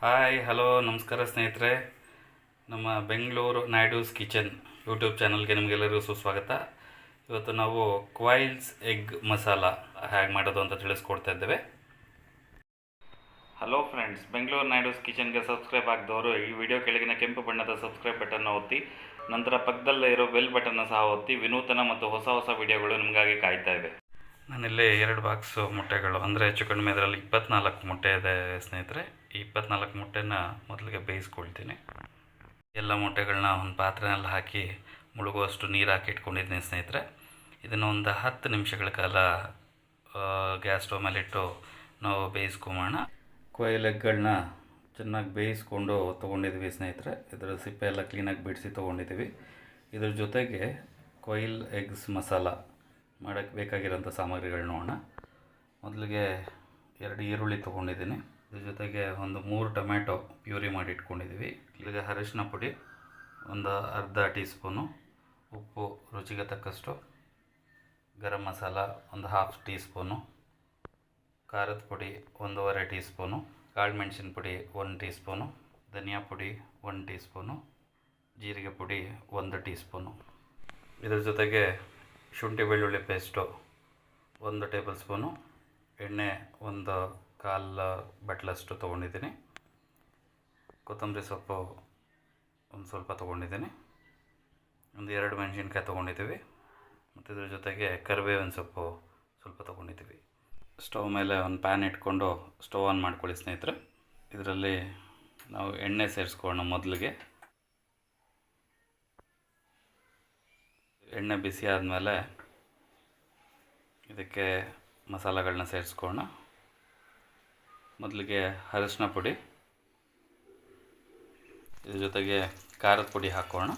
Hi hello ನಮಸ್ಕಾರ ಸ್ನೇಹಿತರೆ. ನಮ್ಮ ಬೆಂಗಳೂರು ನಾಯ್ಡೂಸ್ ಕಿಚನ್ ಯೂಟ್ಯೂಬ್ ಚಾನಲ್ಗೆ ನಿಮಗೆಲ್ಲರಿಗೂ ಸುಸ್ವಾಗತ. ಇವತ್ತು ನಾವು ಕ್ವೈಲ್ಸ್ ಎಗ್ ಮಸಾಲ ಹೇಗೆ ಮಾಡೋದು ಅಂತ ತಿಳಿಸ್ಕೊಡ್ತಾ ಇದ್ದೇವೆ. ಹಲೋ ಫ್ರೆಂಡ್ಸ್, ಬೆಂಗಳೂರು ನಾಯ್ಡೂಸ್ ಕಿಚನ್ಗೆ ಸಬ್ಸ್ಕ್ರೈಬ್ ಆಗಿದವರು ಈ ವಿಡಿಯೋ ಕೆಳಗಿನ ಕೆಂಪು ಬಣ್ಣದ ಸಬ್ಸ್ಕ್ರೈಬ್ ಬಟನ್ ಒತ್ತಿ, ನಂತರ ಪಕ್ಕದಲ್ಲೇ ಇರೋ ಬೆಲ್ ಬಟನ್ನ ಸಹ ಒತ್ತಿ. ವಿನೂತನ ಮತ್ತು ಹೊಸ ವಿಡಿಯೋಗಳು ನಿಮಗಾಗಿ ಕಾಯ್ತಾ ಇವೆ. ನಾನಿಲ್ಲಿ 2 ಬಾಕ್ಸು ಮೊಟ್ಟೆಗಳು, ಅಂದರೆ ಹೆಚ್ಚು ಕಡಿಮೆ ಇದರಲ್ಲಿ 24 ಮೊಟ್ಟೆ ಇದೆ ಸ್ನೇಹಿತರೆ. ಈ 24 ಮೊಟ್ಟೆನ ಮೊದಲಿಗೆ ಬೇಯಿಸ್ಕೊಳ್ತೀನಿ. ಎಲ್ಲ ಮೊಟ್ಟೆಗಳನ್ನ ಒಂದು ಪಾತ್ರೆಯಲ್ಲಿ ಹಾಕಿ ಮುಳುಗುವಷ್ಟು ನೀರು ಹಾಕಿ ಇಟ್ಕೊಂಡಿದ್ದೀನಿ ಸ್ನೇಹಿತರೆ. ಇದನ್ನು ಒಂದು 10 ನಿಮಿಷಗಳ ಕಾಲ ಗ್ಯಾಸ್ ಸ್ಟವ್ ಮೇಲಿಟ್ಟು ನಾವು ಬೇಯಿಸ್ಕೊಂಬೋಣ. ಕೊಯ್ಲ್ ಎಗ್ಗಳನ್ನ ಚೆನ್ನಾಗಿ ಬೇಯಿಸ್ಕೊಂಡು ತೊಗೊಂಡಿದ್ವಿ ಸ್ನೇಹಿತರೆ. ಇದರ ಸಿಪ್ಪೆ ಎಲ್ಲ ಕ್ಲೀನಾಗಿ ಬಿಡಿಸಿ ತೊಗೊಂಡಿದ್ದೀವಿ. ಇದ್ರ ಜೊತೆಗೆ ಕೊಯ್ಲ್ ಎಗ್ಸ್ ಮಸಾಲ ಮಾಡೋಕ್ಕೆ ಬೇಕಾಗಿರೋಂಥ ಸಾಮಗ್ರಿಗಳು ನೋಡೋಣ. ಮೊದಲಿಗೆ 2 ಈರುಳ್ಳಿ ತೊಗೊಂಡಿದ್ದೀನಿ. ಇದ್ರ ಜೊತೆಗೆ ಒಂದು 3 ಟೊಮ್ಯಾಟೊ ಪ್ಯೂರಿ ಮಾಡಿ ಇಟ್ಕೊಂಡಿದ್ದೀವಿ. ಇಲ್ಲಿಗೆ ಅರಿಶಿನ ಪುಡಿ ಒಂದು ಅರ್ಧ ಟೀ ಸ್ಪೂನು, ಉಪ್ಪು ರುಚಿಗೆ ತಕ್ಕಷ್ಟು, ಗರಂ ಮಸಾಲ ಒಂದು ಹಾಫ್ ಟೀ ಸ್ಪೂನು, ಖಾರದ ಪುಡಿ 1.5 ಟೀ ಸ್ಪೂನು, ಕಾಳು ಮೆಣಸಿನ ಪುಡಿ 1 ಟೀ ಸ್ಪೂನು, ಧನಿಯಾ ಪುಡಿ 1 ಟೀ ಸ್ಪೂನು, ಜೀರಿಗೆ ಪುಡಿ 1 ಟೀ ಸ್ಪೂನು. ಇದರ ಜೊತೆಗೆ ಶುಂಠಿ ಬೆಳ್ಳುಳ್ಳಿ ಪೇಸ್ಟು 1 ಟೇಬಲ್ ಸ್ಪೂನು, ಎಣ್ಣೆ 1/4 ಬಟ್ಲಷ್ಟು ತೊಗೊಂಡಿದ್ದೀನಿ, ಕೊತ್ತಂಬರಿ ಸೊಪ್ಪು ಒಂದು ಸ್ವಲ್ಪ ತೊಗೊಂಡಿದ್ದೀನಿ, ಒಂದು 2 ಮೆಣಸಿನ್ಕಾಯಿ ತೊಗೊಂಡಿದ್ದೀವಿ, ಮತ್ತು ಇದ್ರ ಜೊತೆಗೆ ಕರಿಬೇವಿನ ಸೊಪ್ಪು ಸ್ವಲ್ಪ ತೊಗೊಂಡಿದ್ದೀವಿ. ಸ್ಟವ್ ಮೇಲೆ ಒಂದು ಪ್ಯಾನ್ ಇಟ್ಕೊಂಡು ಸ್ಟವ್ ಆನ್ ಮಾಡ್ಕೊಳ್ಳಿ ಸ್ನೇಹಿತರೆ. ಇದರಲ್ಲಿ ನಾವು ಎಣ್ಣೆ ಸೇರಿಸ್ಕೊಳ್ಳೋಣ. ಮೊದಲಿಗೆ ಎಣ್ಣೆ ಬಿಸಿ ಆದಮೇಲೆ ಇದಕ್ಕೆ ಮಸಾಲೆಗಳನ್ನ ಸೇರಿಸ್ಕೊಳ್ಳೋಣ. ಮೊದಲಿಗೆ ಅರಿಶಿನ ಪುಡಿ, ಇದ್ರ ಜೊತೆಗೆ ಖಾರದ ಪುಡಿ ಹಾಕೋಣ.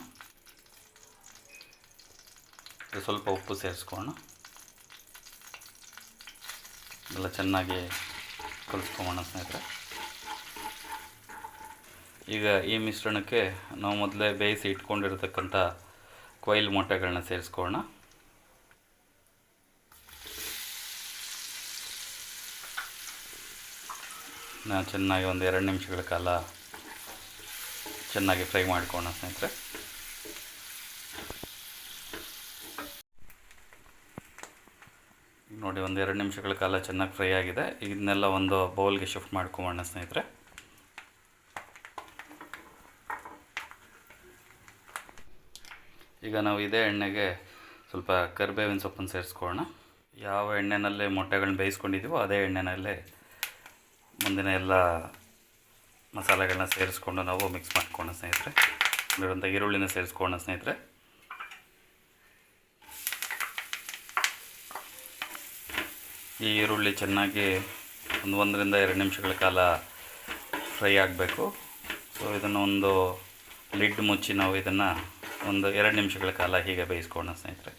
ಸ್ವಲ್ಪ ಉಪ್ಪು ಸೇರಿಸ್ಕೊಳ್ಳೋಣ. ಎಲ್ಲ ಚೆನ್ನಾಗಿ ಕಲಿಸ್ಕೊಳ್ಳೋಣ ಸ್ನೇಹಿತರೆ. ಈಗ ಈ ಮಿಶ್ರಣಕ್ಕೆ ನಾವು ಮೊದಲೇ ಬೇಯಿಸಿ ಇಟ್ಕೊಂಡಿರತಕ್ಕಂಥ ಕೊಯ್ಲ್ ಮೊಟ್ಟೆಗಳನ್ನ ಸೇರಿಸ್ಕೊಳ್ಳೋಣ. ನಾವು ಚೆನ್ನಾಗಿ ಒಂದು 2 ನಿಮಿಷಗಳ ಕಾಲ ಚೆನ್ನಾಗಿ ಫ್ರೈ ಮಾಡ್ಕೊಳ್ಳೋಣ ಸ್ನೇಹಿತರೆ. ನೋಡಿ, ಒಂದು 2 ನಿಮಿಷಗಳ ಕಾಲ ಚೆನ್ನಾಗಿ ಫ್ರೈ ಆಗಿದೆ. ಇದನ್ನೆಲ್ಲ ಒಂದು ಬೌಲ್ಗೆ ಶಿಫ್ಟ್ ಮಾಡ್ಕೊಳ್ಳೋಣ ಸ್ನೇಹಿತರೆ. ಈಗ ನಾವು ಇದೇ ಎಣ್ಣೆಗೆ ಸ್ವಲ್ಪ ಕರಿಬೇವಿನ ಸೊಪ್ಪನ್ನು ಸೇರಿಸ್ಕೊಳ್ಳೋಣ. ಯಾವ ಎಣ್ಣೆನಲ್ಲೇ ಮೊಟ್ಟೆಗಳನ್ನ ಬೇಯಿಸ್ಕೊಂಡಿದ್ದೀವೋ ಅದೇ ಎಣ್ಣೆನಲ್ಲೇ ಮುಂದಿನ ಎಲ್ಲ ಮಸಾಲೆಗಳನ್ನ ಸೇರಿಸ್ಕೊಂಡು ನಾವು ಮಿಕ್ಸ್ ಮಾಡ್ಕೊಳ್ಳೋಣ ಸ್ನೇಹಿತರೆ. ಇಲ್ಲಿರುವಂಥ ಈರುಳ್ಳಿನ ಸೇರಿಸ್ಕೊಳ್ಳೋಣ ಸ್ನೇಹಿತರೆ. ಈ ಈರುಳ್ಳಿ ಚೆನ್ನಾಗಿ ಒಂದು 1-2 ನಿಮಿಷಗಳ ಕಾಲ ಫ್ರೈ ಆಗಬೇಕು. ಸೊ ಇದನ್ನು ಒಂದು ಲಿಡ್ ಮುಚ್ಚಿ ನಾವು ಇದನ್ನು ಒಂದು 2 ನಿಮಿಷಗಳ ಕಾಲ ಹೀಗೆ ಬೇಯಿಸ್ಕೊಳ್ಳೋಣ ಸ್ನೇಹಿತರೆ.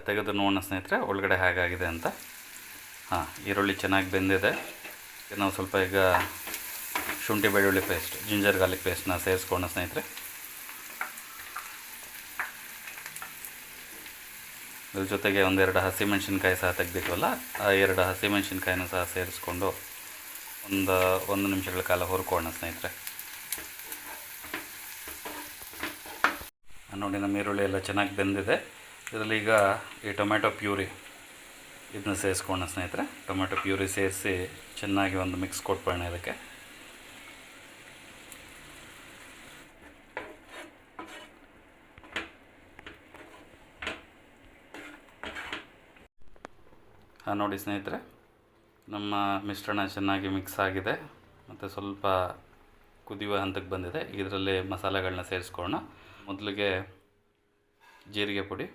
ತೆಗೆದು ನೋಡೋಣ ಸ್ನೇಹಿತರೆ ಒಳಗಡೆ ಹೇಗಾಗಿದೆ ಅಂತ. ಈರುಳ್ಳಿ ಚೆನ್ನಾಗಿ ಬೆಂದಿದೆ. ನಾವು ಸ್ವಲ್ಪ ಈಗ ಶುಂಠಿ ಬೆಳ್ಳುಳ್ಳಿ ಪೇಸ್ಟ್, ಜಿಂಜರ್ ಗಾರ್ಲಿಕ್ ಪೇಸ್ಟ್ನ ಸೇರಿಸ್ಕೊಳ್ಳೋಣ ಸ್ನೇಹಿತರೆ. ಇದ್ರ ಜೊತೆಗೆ 1-2 ಹಸಿಮೆಣ್ಸಿನ್ಕಾಯಿ ಸಹ ತೆಗೆದಿಟ್ವಲ್ಲ, ಆ 2 ಹಸಿಮೆಣ್ಸಿನ್ಕಾಯಿನ ಸಹ ಸೇರಿಸ್ಕೊಂಡು ಒಂದು ನಿಮಿಷಗಳ ಕಾಲ ಹುರ್ಕೊಳ್ಳೋಣ ಸ್ನೇಹಿತರೆ. ನೋಡಿ, ನಮ್ಮ ಈರುಳ್ಳಿ ಎಲ್ಲ ಚೆನ್ನಾಗಿ ಬೆಂದಿದೆ. ಇದರಲ್ಲಿ ಈಗ ಈ ಟೊಮ್ಯಾಟೊ ಪ್ಯೂರಿ ಇದನ್ನ ಸೇರಿಸ್ಕೊಳ್ಳೋಣ ಸ್ನೇಹಿತರೆ. ಟೊಮ್ಯಾಟೊ ಪ್ಯೂರಿ ಸೇರಿಸಿ ಚೆನ್ನಾಗಿ ಒಂದು ಮಿಕ್ಸ್ ಕೊಟ್ಬಿಡೋಣ ಇದಕ್ಕೆ. ನೋಡಿ ಸ್ನೇಹಿತರೆ, ನಮ್ಮ ಮಿಶ್ರಣ ಚೆನ್ನಾಗಿ ಮಿಕ್ಸ್ ಆಗಿದೆ ಮತ್ತು ಸ್ವಲ್ಪ ಕುದಿಯುವ ಹಂತಕ್ಕೆ ಬಂದಿದೆ. ಇದರಲ್ಲಿ ಮಸಾಲೆಗಳನ್ನ ಸೇರಿಸ್ಕೊಳ್ಳೋಣ. ಮೊದಲಿಗೆ ಜೀರಿಗೆ ಪುಡಿ,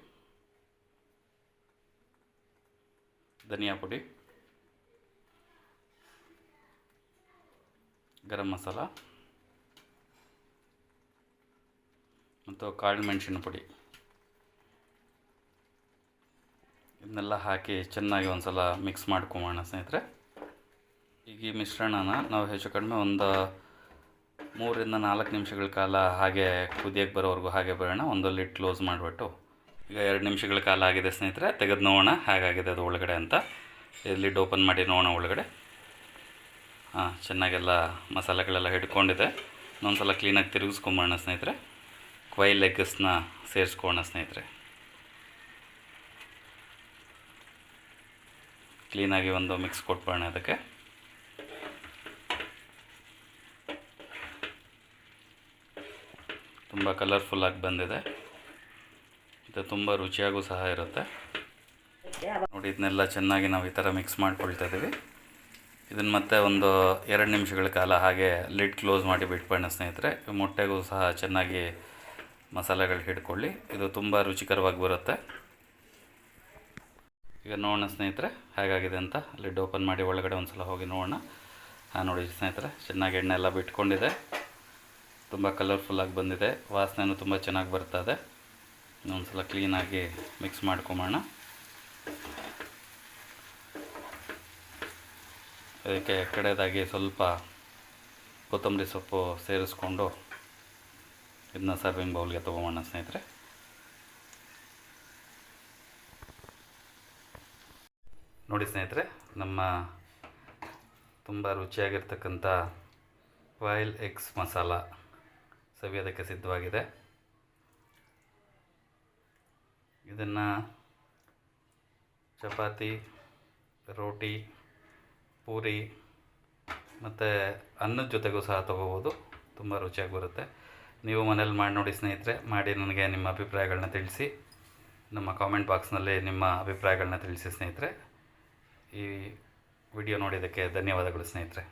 ಧನಿಯಾ ಪುಡಿ, ಗರಂ ಮಸಾಲ ಮತ್ತು ಕಾಳು ಮೆಣಸಿನ ಪುಡಿ ಇದನ್ನೆಲ್ಲ ಹಾಕಿ ಚೆನ್ನಾಗಿ ಒಂದು ಸಲ ಮಿಕ್ಸ್ ಮಾಡ್ಕೊಂಬೋಣ ಸ್ನೇಹಿತರೆ. ಈಗ ಈ ಮಿಶ್ರಣನ ನಾವು ಹೆಚ್ಚು ಕಡಿಮೆ ಒಂದು 3-4 ನಿಮಿಷಗಳ ಕಾಲ ಹಾಗೆ ಕುದಿಯೋಕ್ಕೆ ಬರೋವರೆಗೂ ಹಾಗೆ ಬರೋಣ. ಒಂದು ಲಿಡ್ ಕ್ಲೋಸ್ ಮಾಡಿಬಿಟ್ಟು. ಈಗ 2 ನಿಮಿಷಗಳ ಕಾಲ ಆಗಿದೆ ಸ್ನೇಹಿತರೆ. ತೆಗೆದು ನೋಡೋಣ ಹೇಗಾಗಿದೆ ಅದು ಒಳಗಡೆ ಅಂತ. ಲಿಡ್ ಓಪನ್ ಮಾಡಿ ನೋಡೋಣ ಒಳಗಡೆ. ಚೆನ್ನಾಗೆಲ್ಲ ಮಸಾಲೆಗಳೆಲ್ಲ ಹಿಡ್ಕೊಂಡಿದೆ. ಇನ್ನೊಂದು ಸಲ ಕ್ಲೀನಾಗಿ ತಿರುಗಿಸ್ಕೊಂಬೋಣ ಸ್ನೇಹಿತರೆ. ಕ್ವೈಲ್ ಎಗ್ಸ್ನ ಸೇರಿಸ್ಕೊಳ್ಳೋಣ ಸ್ನೇಹಿತರೆ. ಕ್ಲೀನಾಗಿ ಒಂದು ಮಿಕ್ಸ್ ಕೊಟ್ಬೋಣ ಅದಕ್ಕೆ. ತುಂಬ ಕಲರ್ಫುಲ್ಲಾಗಿ ಬಂದಿದೆ. ಇದು ತುಂಬ ರುಚಿಯಾಗೂ ಸಹ ಇರುತ್ತೆ. ನೋಡಿ, ಇದನ್ನೆಲ್ಲ ಚೆನ್ನಾಗಿ ನಾವು ಈ ಥರ ಮಿಕ್ಸ್ ಮಾಡ್ಕೊಳ್ತಾ ಇದ್ದೀವಿ. ಇದನ್ನು ಮತ್ತೆ ಒಂದು 2 ನಿಮಿಷಗಳ ಕಾಲ ಹಾಗೆ ಲಿಡ್ ಕ್ಲೋಸ್ ಮಾಡಿ ಬಿಟ್ಬಿಡೋಣ ಸ್ನೇಹಿತರೆ. ಮೊಟ್ಟೆಗೂ ಸಹ ಚೆನ್ನಾಗಿ ಮಸಾಲೆಗಳು ಹಿಡ್ಕೊಳ್ಳಿ. ಇದು ತುಂಬ ರುಚಿಕರವಾಗಿ ಬರುತ್ತೆ. ಈಗ ನೋಡೋಣ ಸ್ನೇಹಿತರೆ ಹೇಗಾಗಿದೆ ಅಂತ. ಲಿಡ್ ಓಪನ್ ಮಾಡಿ ಒಳಗಡೆ ಒಂದು ಸಲ ಹೋಗಿ ನೋಡೋಣ. ನೋಡಿ ಸ್ನೇಹಿತರೆ, ಚೆನ್ನಾಗಿ ಎಣ್ಣೆ ಎಲ್ಲ ಬಿಟ್ಕೊಂಡಿದೆ. ತುಂಬ ಕಲರ್ಫುಲ್ಲಾಗಿ ಬಂದಿದೆ. ವಾಸನೆಯೂ ತುಂಬ ಚೆನ್ನಾಗಿ ಬರ್ತದೆ. ಇನ್ನೊಂದು ಸಲ ಕ್ಲೀನಾಗಿ ಮಿಕ್ಸ್ ಮಾಡ್ಕೊಂಬೋಣ. ಅದಕ್ಕೆ ಕಡೆದಾಗಿ ಸ್ವಲ್ಪ ಕೊತ್ತಂಬರಿ ಸೊಪ್ಪು ಸೇರಿಸ್ಕೊಂಡು ಇದನ್ನ ಸರ್ವಿಂಗ್ ಬೌಲ್ಗೆ ತೊಗೊಂಬೋಣ ಸ್ನೇಹಿತರೆ. ನೋಡಿ ಸ್ನೇಹಿತರೆ, ನಮ್ಮ ತುಂಬ ರುಚಿಯಾಗಿರ್ತಕ್ಕಂಥ ಕ್ವೈಲ್ ಎಗ್ಸ್ ಮಸಾಲ ಸವಿಯೋದಕ್ಕೆ ಸಿದ್ಧವಾಗಿದೆ. ಇದನ್ನು ಚಪಾತಿ, ರೋಟಿ, ಪೂರಿ ಮತ್ತು ಅನ್ನದ ಜೊತೆಗೂ ಸಹ ತೊಗೋಬೋದು. ತುಂಬ ರುಚಿಯಾಗಿ ಬರುತ್ತೆ. ನೀವು ಮನೇಲಿ ಮಾಡಿ ನೋಡಿ ಸ್ನೇಹಿತರೆ. ಮಾಡಿ ನನಗೆ ನಿಮ್ಮ ಅಭಿಪ್ರಾಯಗಳನ್ನ ತಿಳಿಸಿ. ನಮ್ಮ ಕಾಮೆಂಟ್ ಬಾಕ್ಸ್ನಲ್ಲಿ ನಿಮ್ಮ ಅಭಿಪ್ರಾಯಗಳನ್ನ ತಿಳಿಸಿ ಸ್ನೇಹಿತರೆ. ಈ ವಿಡಿಯೋ ನೋಡಿದ್ದಕ್ಕೆ ಧನ್ಯವಾದಗಳು ಸ್ನೇಹಿತರೆ.